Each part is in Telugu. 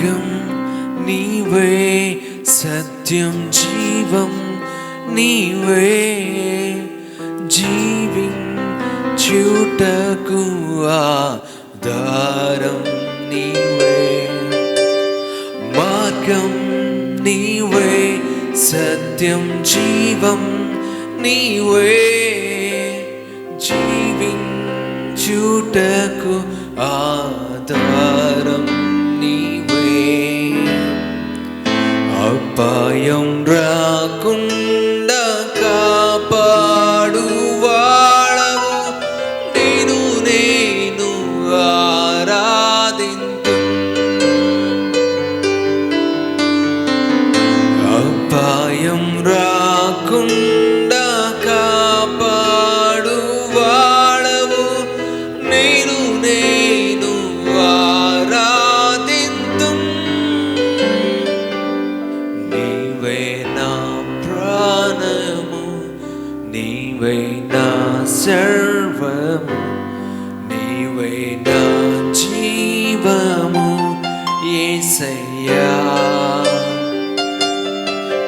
మార్గం నీవే, సత్యం జీవం నీవే, జీవించుటకు ఆధారం నీవే. మార్గం నీవే, సత్యం జీవం నీవే, జీవించుటకు ఆధారం నీవే. అపాయం రాకుండా కాపాడు వాడవు, నేను ఆరాధింతు. అపాయం రాకుండా కాపాడు వాడవు, నేను ఆరాధింతు. నీవే నా ప్రాణము, నీవే నా సర్వము, నీవే నా జీవము యేసయ్యా.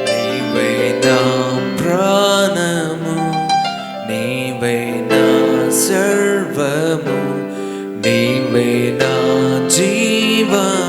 నీవే నా ప్రాణము, నీవే నా సర్వము, నీవే నా జీవము